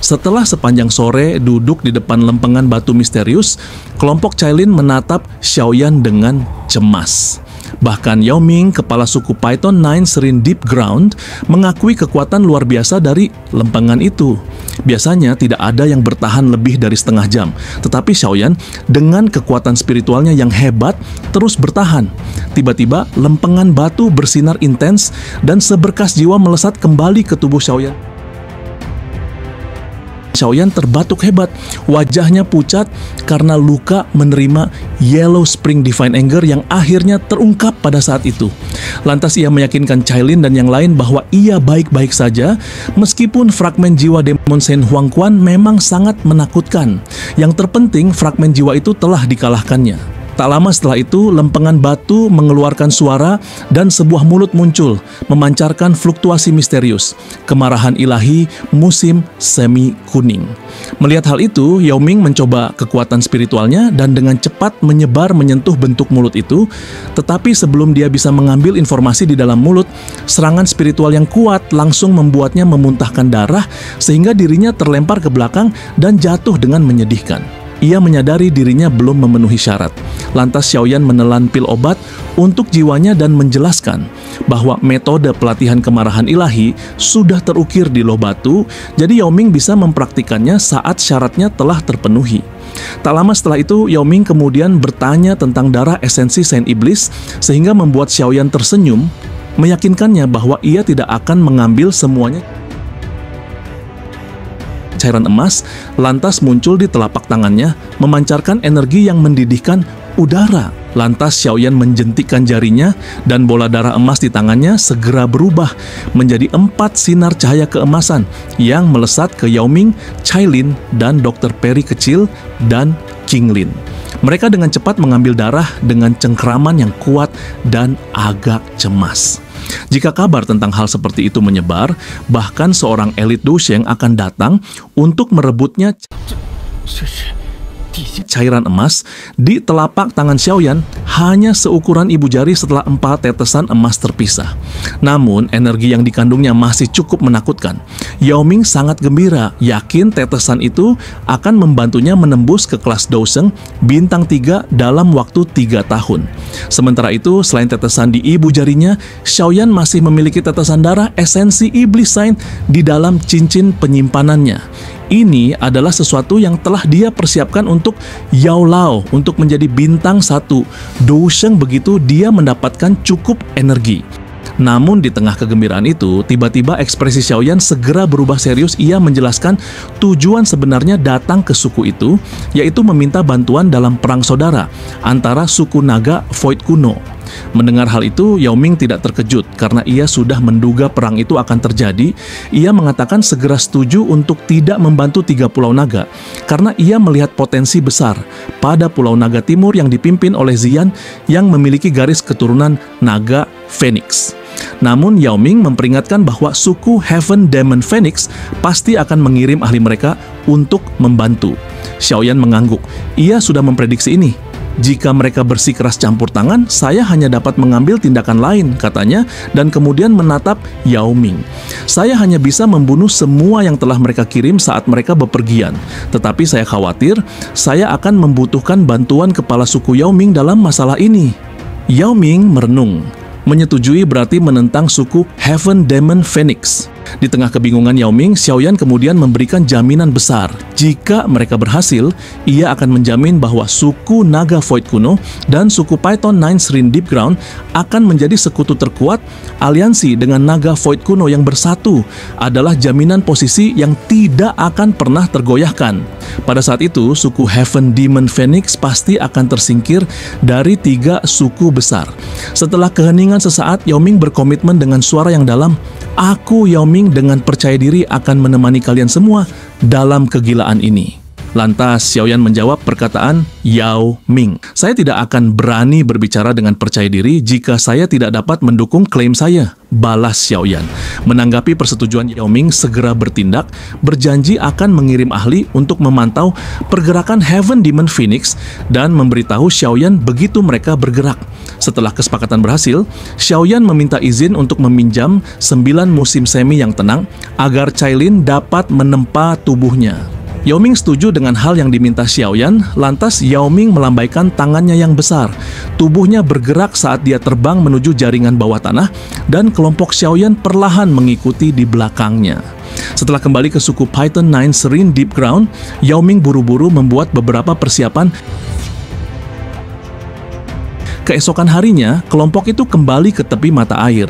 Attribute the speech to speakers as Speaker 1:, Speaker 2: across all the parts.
Speaker 1: Setelah sepanjang sore duduk di depan lempengan batu misterius, kelompok Cailin menatap Xiaoyan dengan cemas. Bahkan Yao Ming, kepala suku Python 9 Serene Deep Ground, mengakui kekuatan luar biasa dari lempengan itu. Biasanya tidak ada yang bertahan lebih dari setengah jam, tetapi Xiaoyan dengan kekuatan spiritualnya yang hebat terus bertahan. Tiba-tiba lempengan batu bersinar intens dan seberkas jiwa melesat kembali ke tubuh Xiaoyan. Xiaoyan terbatuk hebat, wajahnya pucat karena luka menerima Yellow Spring Divine Anger yang akhirnya terungkap pada saat itu. Lantas ia meyakinkan Cailin dan yang lain bahwa ia baik-baik saja, meskipun fragmen jiwa Demon Shen Huangquan memang sangat menakutkan. Yang terpenting, fragmen jiwa itu telah dikalahkannya. Tak lama setelah itu, lempengan batu mengeluarkan suara dan sebuah mulut muncul, memancarkan fluktuasi misterius, kemarahan ilahi musim semi kuning. Melihat hal itu, Yao Ming mencoba kekuatan spiritualnya dan dengan cepat menyebar menyentuh bentuk mulut itu. Tetapi sebelum dia bisa mengambil informasi di dalam mulut, serangan spiritual yang kuat langsung membuatnya memuntahkan darah sehingga dirinya terlempar ke belakang dan jatuh dengan menyedihkan. Ia menyadari dirinya belum memenuhi syarat. Lantas Xiaoyan menelan pil obat untuk jiwanya dan menjelaskan bahwa metode pelatihan kemarahan ilahi sudah terukir di loh batu, jadi Yao Ming bisa mempraktikannya saat syaratnya telah terpenuhi. Tak lama setelah itu, Yao Ming kemudian bertanya tentang darah esensi Saint Iblis sehingga membuat Xiaoyan tersenyum, meyakinkannya bahwa ia tidak akan mengambil semuanya. Cairan emas lantas muncul di telapak tangannya, memancarkan energi yang mendidihkan udara. Lantas Xiaoyan menjentikkan jarinya dan bola darah emas di tangannya segera berubah menjadi 4 sinar cahaya keemasan yang melesat ke Yao Ming, Cailin, dan Dr. Perry kecil dan Qinglin. Mereka dengan cepat mengambil darah dengan cengkraman yang kuat dan agak cemas. Jika kabar tentang hal seperti itu menyebar, bahkan seorang elit Dousheng akan datang untuk merebutnya cairan emas di telapak tangan Xiaoyan hanya seukuran ibu jari setelah 4 tetesan emas terpisah. Namun, energi yang dikandungnya masih cukup menakutkan. Yao Ming sangat gembira, yakin tetesan itu akan membantunya menembus ke kelas Dousheng bintang 3 dalam waktu 3 tahun. Sementara itu, selain tetesan di ibu jarinya, Xiaoyan masih memiliki tetesan darah esensi Iblis Saint di dalam cincin penyimpanannya. Ini adalah sesuatu yang telah dia persiapkan untuk Yao Lao untuk menjadi bintang 1 Dousheng begitu dia mendapatkan cukup energi. Namun di tengah kegembiraan itu, tiba-tiba ekspresi Xiaoyan segera berubah serius. Ia menjelaskan tujuan sebenarnya datang ke suku itu, yaitu meminta bantuan dalam perang saudara antara suku naga Void kuno. Mendengar hal itu, Yao Ming tidak terkejut karena ia sudah menduga perang itu akan terjadi. Ia mengatakan segera setuju untuk tidak membantu 3 pulau naga karena ia melihat potensi besar pada Pulau Naga Timur yang dipimpin oleh Xian yang memiliki garis keturunan naga Phoenix. Namun Yao Ming memperingatkan bahwa suku Heaven Demon Phoenix pasti akan mengirim ahli mereka untuk membantu. Xiaoyan mengangguk. Ia sudah memprediksi ini. Jika mereka bersikeras campur tangan, saya hanya dapat mengambil tindakan lain, katanya, dan kemudian menatap Yao Ming. Saya hanya bisa membunuh semua yang telah mereka kirim saat mereka bepergian. Tetapi saya khawatir, saya akan membutuhkan bantuan kepala suku Yao Ming dalam masalah ini. Yao Ming merenung. Menyetujui berarti menentang suku Heaven Demon Phoenix. Di tengah kebingungan Yao Ming, Xiaoyan kemudian memberikan jaminan besar. Jika mereka berhasil, ia akan menjamin bahwa suku Naga Void kuno dan suku Python 9 Serene Deep Ground akan menjadi sekutu terkuat. Aliansi dengan Naga Void kuno yang bersatu adalah jaminan posisi yang tidak akan pernah tergoyahkan. Pada saat itu, suku Heaven Demon Phoenix pasti akan tersingkir dari 3 suku besar. Setelah keheningan sesaat, Yao Ming berkomitmen dengan suara yang dalam, "Aku, Yao Ming, dengan percaya diri akan menemani kalian semua dalam kegilaan ini." Lantas Xiaoyan menjawab perkataan Yao Ming. Saya tidak akan berani berbicara dengan percaya diri jika saya tidak dapat mendukung klaim saya, balas Xiaoyan. Menanggapi persetujuan Yao Ming segera bertindak, berjanji akan mengirim ahli untuk memantau pergerakan Heaven Demon Phoenix dan memberitahu Xiaoyan begitu mereka bergerak. Setelah kesepakatan berhasil, Xiaoyan meminta izin untuk meminjam 9 musim semi yang tenang agar Cailin dapat menempa tubuhnya. Yao Ming setuju dengan hal yang diminta Xiaoyan, lantas Yao Ming melambaikan tangannya yang besar. Tubuhnya bergerak saat dia terbang menuju jaringan bawah tanah, dan kelompok Xiaoyan perlahan mengikuti di belakangnya. Setelah kembali ke suku Python 9 Serene Deep Ground, Yao Ming buru-buru membuat beberapa persiapan. Keesokan harinya, kelompok itu kembali ke tepi mata air.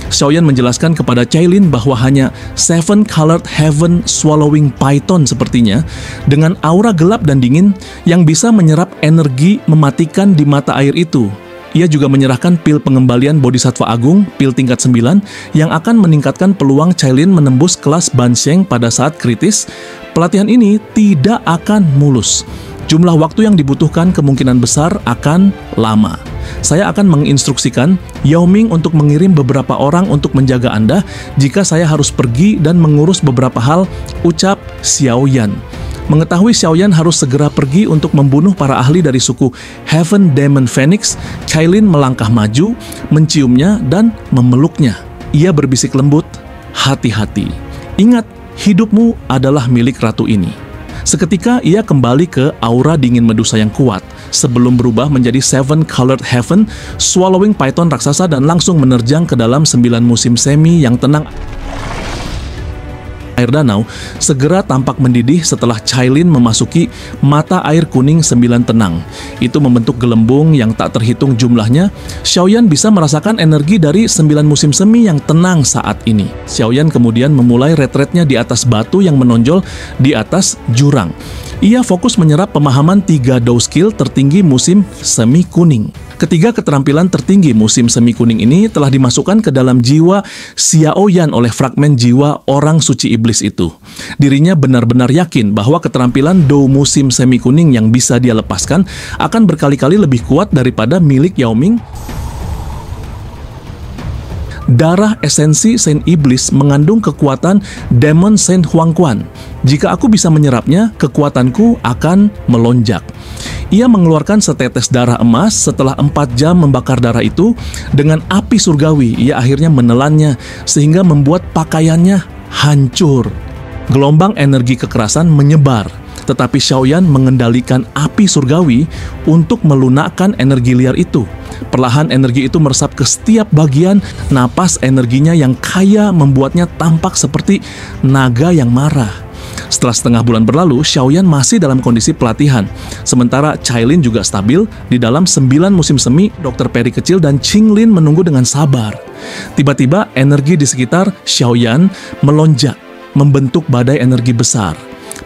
Speaker 1: Xiaoyan menjelaskan kepada Cailin bahwa hanya 7 Colored Heaven Swallowing Python sepertinya, dengan aura gelap dan dingin yang bisa menyerap energi mematikan di mata air itu. Ia juga menyerahkan pil pengembalian Bodhisattva Agung, pil tingkat 9, yang akan meningkatkan peluang Cailin menembus kelas Bansheng pada saat kritis. Pelatihan ini tidak akan mulus. Jumlah waktu yang dibutuhkan kemungkinan besar akan lama. Saya akan menginstruksikan Yao Ming untuk mengirim beberapa orang untuk menjaga Anda jika saya harus pergi dan mengurus beberapa hal, ucap Xiaoyan. Mengetahui Xiaoyan harus segera pergi untuk membunuh para ahli dari suku Heaven Demon Phoenix, Cailin melangkah maju, menciumnya dan memeluknya. Ia berbisik lembut, "Hati-hati. Ingat, hidupmu adalah milik ratu ini." Seketika ia kembali ke aura dingin Medusa yang kuat sebelum berubah menjadi 7 Colored Heaven Swallowing Python raksasa dan langsung menerjang ke dalam 9 musim semi yang tenang. Air danau segera tampak mendidih setelah Cailin memasuki mata air kuning 9 tenang. Itu membentuk gelembung yang tak terhitung jumlahnya. Xiaoyan bisa merasakan energi dari 9 musim semi yang tenang saat ini. Xiaoyan kemudian memulai retretnya di atas batu yang menonjol di atas jurang. Ia fokus menyerap pemahaman 3 Dou skill tertinggi musim semi kuning. Ketiga keterampilan tertinggi musim semi kuning ini telah dimasukkan ke dalam jiwa Xiaoyan oleh fragmen jiwa orang suci iblis itu. Dirinya benar-benar yakin bahwa keterampilan Dou musim semi kuning yang bisa dia lepaskan akan berkali-kali lebih kuat daripada milik Yao Ming. Darah esensi Saint Iblis mengandung kekuatan Demon Saint Huangquan. Jika aku bisa menyerapnya, kekuatanku akan melonjak. Ia mengeluarkan setetes darah emas. Setelah 4 jam membakar darah itu, dengan api surgawi, ia akhirnya menelannya sehingga membuat pakaiannya hancur. Gelombang energi kekerasan menyebar, tetapi Xiaoyan mengendalikan api surgawi untuk melunakkan energi liar itu. Perlahan energi itu meresap ke setiap bagian. Napas energinya yang kaya membuatnya tampak seperti naga yang marah. Setelah setengah bulan berlalu, Xiaoyan masih dalam kondisi pelatihan. Sementara Cailin juga stabil. Di dalam 9 musim semi, Dr. Peri kecil dan Qinglin menunggu dengan sabar. Tiba-tiba energi di sekitar Xiaoyan melonjak, membentuk badai energi besar.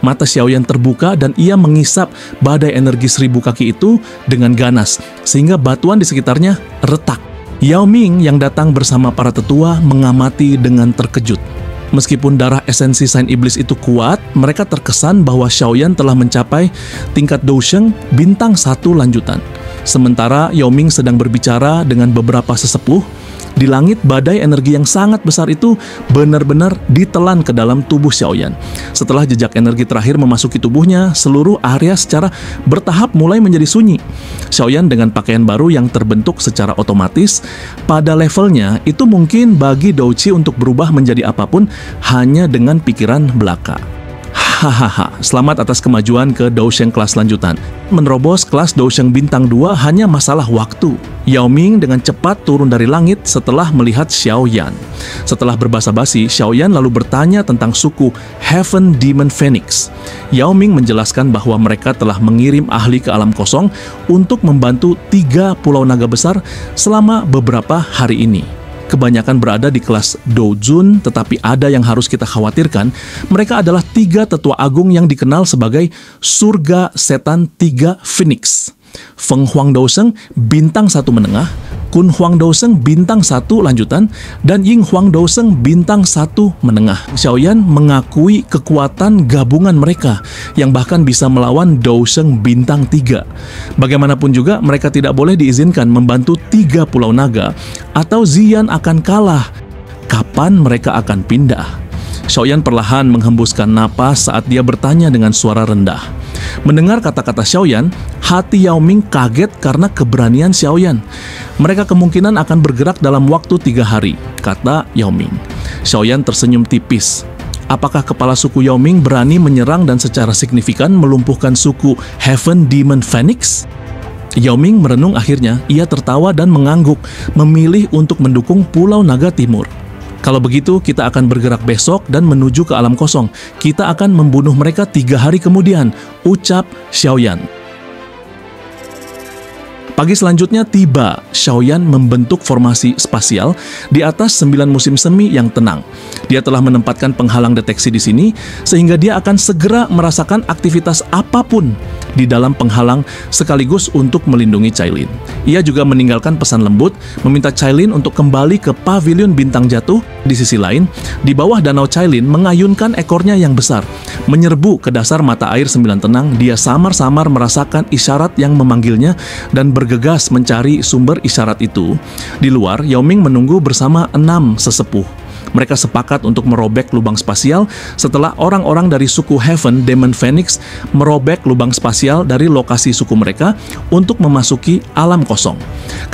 Speaker 1: Mata Xiaoyan terbuka dan ia mengisap badai energi 1000 kaki itu dengan ganas, sehingga batuan di sekitarnya retak. Yao Ming yang datang bersama para tetua mengamati dengan terkejut. Meskipun darah esensi Saint Iblis itu kuat, mereka terkesan bahwa Xiaoyan telah mencapai tingkat Dousheng bintang 1 lanjutan. Sementara Yao Ming sedang berbicara dengan beberapa sesepuh, di langit badai energi yang sangat besar itu benar-benar ditelan ke dalam tubuh Xiaoyan. Setelah jejak energi terakhir memasuki tubuhnya, seluruh area secara bertahap mulai menjadi sunyi. Xiaoyan dengan pakaian baru yang terbentuk secara otomatis, pada levelnya itu mungkin bagi Douqi untuk berubah menjadi apapun hanya dengan pikiran belaka. Hahaha, selamat atas kemajuan ke Dousheng kelas lanjutan. Menerobos kelas Dousheng bintang 2 hanya masalah waktu. Yao Ming dengan cepat turun dari langit setelah melihat Xiaoyan. Setelah berbasa-basi, Xiaoyan lalu bertanya tentang suku Heaven Demon Phoenix. Yao Ming menjelaskan bahwa mereka telah mengirim ahli ke alam kosong untuk membantu 3 pulau naga besar selama beberapa hari ini. Kebanyakan berada di kelas Doujun, tetapi ada yang harus kita khawatirkan. Mereka adalah 3 tetua agung yang dikenal sebagai surga setan 3 Phoenix. Feng Huang Dosheng bintang 1 menengah, Kun Huang Douseng bintang 1 lanjutan, dan Ying Huang Douseng bintang 1 menengah. Xiaoyan mengakui kekuatan gabungan mereka yang bahkan bisa melawan Douseng bintang 3. Bagaimanapun juga mereka tidak boleh diizinkan membantu 3 Pulau Naga atau Ziyan akan kalah. Kapan mereka akan pindah? Xiaoyan perlahan menghembuskan napas saat dia bertanya dengan suara rendah. Mendengar kata-kata Xiaoyan, hati Yao Ming kaget karena keberanian Xiaoyan. Mereka kemungkinan akan bergerak dalam waktu 3 hari, kata Yao Ming. Xiaoyan tersenyum tipis. Apakah kepala suku Yao Ming berani menyerang dan secara signifikan melumpuhkan suku Heaven Demon Phoenix? Yao Ming merenung akhirnya, ia tertawa dan mengangguk, memilih untuk mendukung Pulau Naga Timur. Kalau begitu, kita akan bergerak besok dan menuju ke alam kosong. Kita akan membunuh mereka 3 hari kemudian, ucap Xiaoyan. Pagi selanjutnya tiba, Xiaoyan membentuk formasi spasial di atas 9 musim semi yang tenang. Dia telah menempatkan penghalang deteksi di sini, sehingga dia akan segera merasakan aktivitas apapun di dalam penghalang sekaligus untuk melindungi Cailin. Ia juga meninggalkan pesan lembut, meminta Cailin untuk kembali ke pavilion bintang jatuh. Di sisi lain, di bawah danau Cailin mengayunkan ekornya yang besar. Menyerbu ke dasar mata air 9 tenang, dia samar-samar merasakan isyarat yang memanggilnya dan bergegas mencari sumber isyarat itu. Di luar, Yao Ming menunggu bersama 6 sesepuh. Mereka sepakat untuk merobek lubang spasial setelah orang-orang dari suku Heaven Demon Phoenix merobek lubang spasial dari lokasi suku mereka untuk memasuki alam kosong.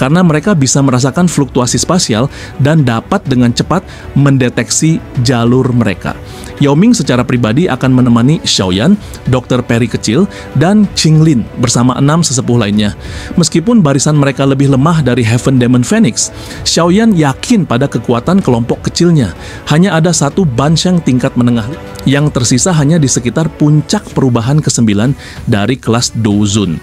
Speaker 1: Karena mereka bisa merasakan fluktuasi spasial dan dapat dengan cepat mendeteksi jalur mereka. Yao Ming secara pribadi akan menemani Xiaoyan, Dr. Peri kecil, dan Qinglin bersama 6 sesepuh lainnya. Meskipun barisan mereka lebih lemah dari Heaven Demon Phoenix, Xiaoyan yakin pada kekuatan kelompok kecilnya. Hanya ada 1 Bansheng tingkat menengah yang tersisa hanya di sekitar puncak perubahan ke-9 dari kelas Douzun.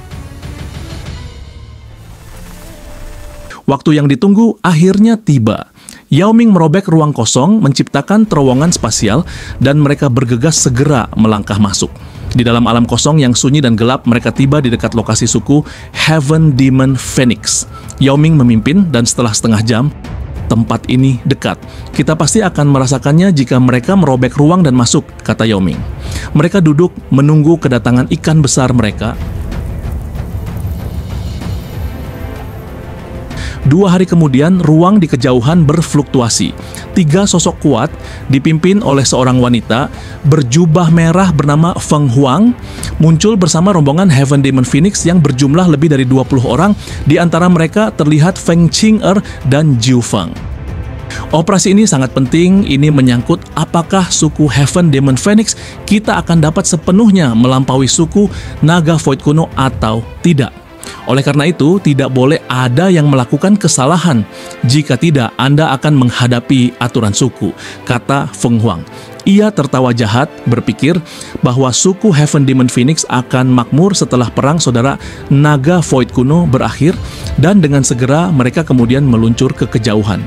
Speaker 1: Waktu yang ditunggu akhirnya tiba. Yao Ming merobek ruang kosong, menciptakan terowongan spasial, dan mereka bergegas segera melangkah masuk. Di dalam alam kosong yang sunyi dan gelap, mereka tiba di dekat lokasi suku Heaven Demon Phoenix. Yao Ming memimpin, dan setelah setengah jam, tempat ini dekat. Kita pasti akan merasakannya jika mereka merobek ruang dan masuk, kata Yao Ming. Mereka duduk menunggu kedatangan ikan besar mereka. 2 hari kemudian, ruang di kejauhan berfluktuasi. 3 sosok kuat, dipimpin oleh seorang wanita, berjubah merah bernama Feng Huang, muncul bersama rombongan Heaven Demon Phoenix yang berjumlah lebih dari 20 orang, di antara mereka terlihat Feng Qing'er dan Jiu Feng. Operasi ini sangat penting, ini menyangkut apakah suku Heaven Demon Phoenix kita akan dapat sepenuhnya melampaui suku Naga Void kuno atau tidak. Oleh karena itu, tidak boleh ada yang melakukan kesalahan. Jika tidak, Anda akan menghadapi aturan suku, kata Feng Huang. Ia tertawa jahat, berpikir bahwa suku Heaven Demon Phoenix akan makmur setelah perang saudara Naga Void kuno berakhir, dan dengan segera mereka kemudian meluncur ke kejauhan.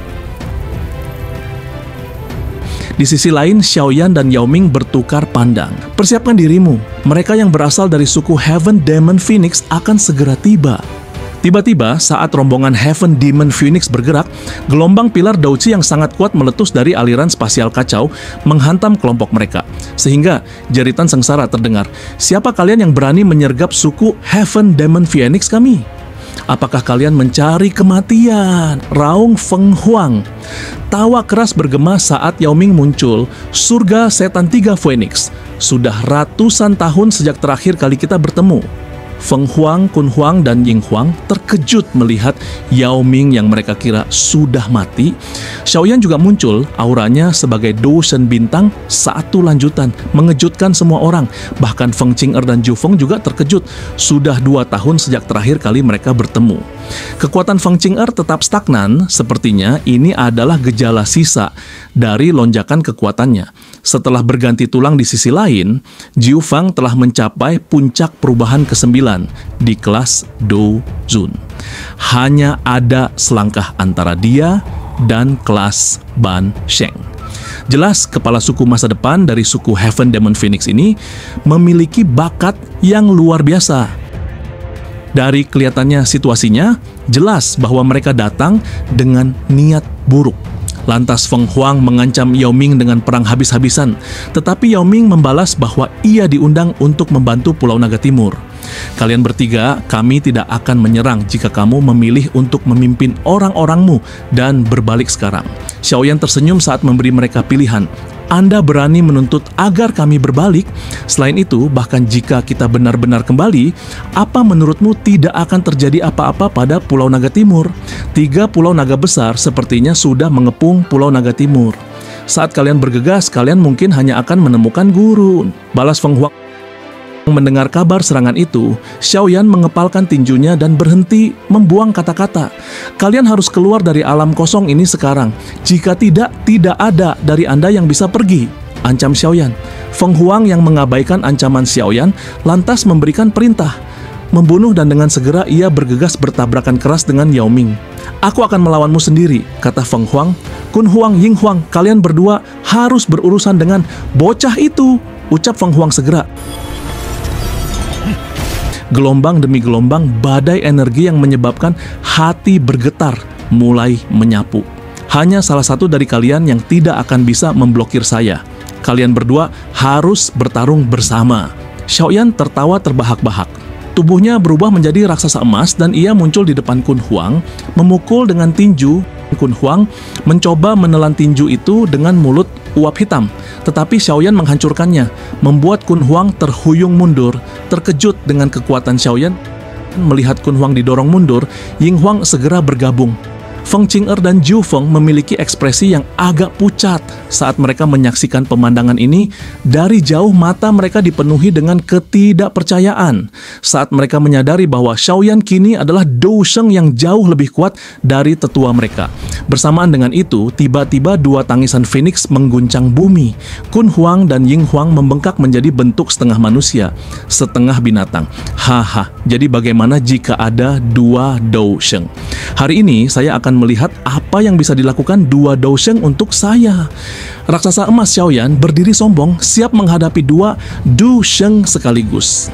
Speaker 1: Di sisi lain, Xiaoyan dan Yao Ming bertukar pandang. Persiapkan dirimu, mereka yang berasal dari suku Heaven Demon Phoenix akan segera tiba. Tiba-tiba, saat rombongan Heaven Demon Phoenix bergerak, gelombang pilar Douqi yang sangat kuat meletus dari aliran spasial kacau menghantam kelompok mereka. Sehingga jeritan sengsara terdengar, "Siapa kalian yang berani menyergap suku Heaven Demon Phoenix kami? Apakah kalian mencari kematian?" Raung Feng Huang. Tawa keras bergema saat Yao Ming muncul. "Surga Setan 3 Phoenix. Sudah ratusan tahun sejak terakhir kali kita bertemu." Feng Huang, Kun Huang, dan Ying Huang terkejut melihat Yao Ming yang mereka kira sudah mati. Xiaoyan juga muncul, auranya sebagai Doushen bintang 1 lanjutan, mengejutkan semua orang. Bahkan Feng Qing'er dan Jiu Feng juga terkejut. Sudah 2 tahun sejak terakhir kali mereka bertemu. Kekuatan Feng Qing'er tetap stagnan, sepertinya ini adalah gejala sisa dari lonjakan kekuatannya. Setelah berganti tulang di sisi lain, Jiu Feng telah mencapai puncak perubahan ke-9 di kelas Douzun. Hanya ada selangkah antara dia dan kelas Bansheng. Jelas, kepala suku masa depan dari suku Heaven Demon Phoenix ini memiliki bakat yang luar biasa. Dari kelihatannya situasinya, jelas bahwa mereka datang dengan niat buruk. Lantas Feng Huang mengancam Yao Ming dengan perang habis-habisan, tetapi Yao Ming membalas bahwa ia diundang untuk membantu Pulau Naga Timur. Kalian bertiga, kami tidak akan menyerang jika kamu memilih untuk memimpin orang-orangmu dan berbalik sekarang. Xiaoyan tersenyum saat memberi mereka pilihan. Anda berani menuntut agar kami berbalik? Selain itu, bahkan jika kita benar-benar kembali, apa menurutmu tidak akan terjadi apa-apa pada Pulau Naga Timur? 3 pulau naga besar sepertinya sudah mengepung Pulau Naga Timur. Saat kalian bergegas, kalian mungkin hanya akan menemukan gurun. Balas Feng Huang. Mendengar kabar serangan itu, Xiaoyan mengepalkan tinjunya dan berhenti membuang kata-kata. Kalian harus keluar dari alam kosong ini sekarang. Jika tidak ada dari Anda yang bisa pergi, ancam Xiaoyan. Feng Huang yang mengabaikan ancaman Xiaoyan lantas memberikan perintah membunuh dan dengan segera ia bergegas bertabrakan keras dengan Yao Ming. Aku akan melawanmu sendiri, kata Feng Huang. Kun Huang, Ying Huang, kalian berdua harus berurusan dengan bocah itu, ucap Feng Huang segera. Gelombang demi gelombang badai energi yang menyebabkan hati bergetar mulai menyapu. Hanya salah satu dari kalian yang tidak akan bisa memblokir saya. Kalian berdua harus bertarung bersama. Xiaoyan tertawa terbahak-bahak. Tubuhnya berubah menjadi raksasa emas dan ia muncul di depan Kun Huang, memukul dengan tinju. Kun Huang mencoba menelan tinju itu dengan mulut uap hitam, tetapi Xiaoyan menghancurkannya, membuat Kun Huang terhuyung mundur. Terkejut dengan kekuatan Xiaoyan, melihat Kun Huang didorong mundur, Ying Huang segera bergabung. Feng Qing'er dan Zhu Feng memiliki ekspresi yang agak pucat saat mereka menyaksikan pemandangan ini. Dari jauh mata mereka dipenuhi dengan ketidakpercayaan saat mereka menyadari bahwa Xiaoyan kini adalah Dou Sheng yang jauh lebih kuat dari tetua mereka. Bersamaan dengan itu, tiba-tiba 2 tangisan Phoenix mengguncang bumi. Kun Huang dan Ying Huang membengkak menjadi bentuk setengah manusia, setengah binatang. Haha, jadi bagaimana jika ada 2 Dou Sheng? Hari ini saya akan melihat apa yang bisa dilakukan 2 Dou Sheng untuk saya. Raksasa emas Xiaoyan berdiri sombong, siap menghadapi 2 Dou Sheng sekaligus.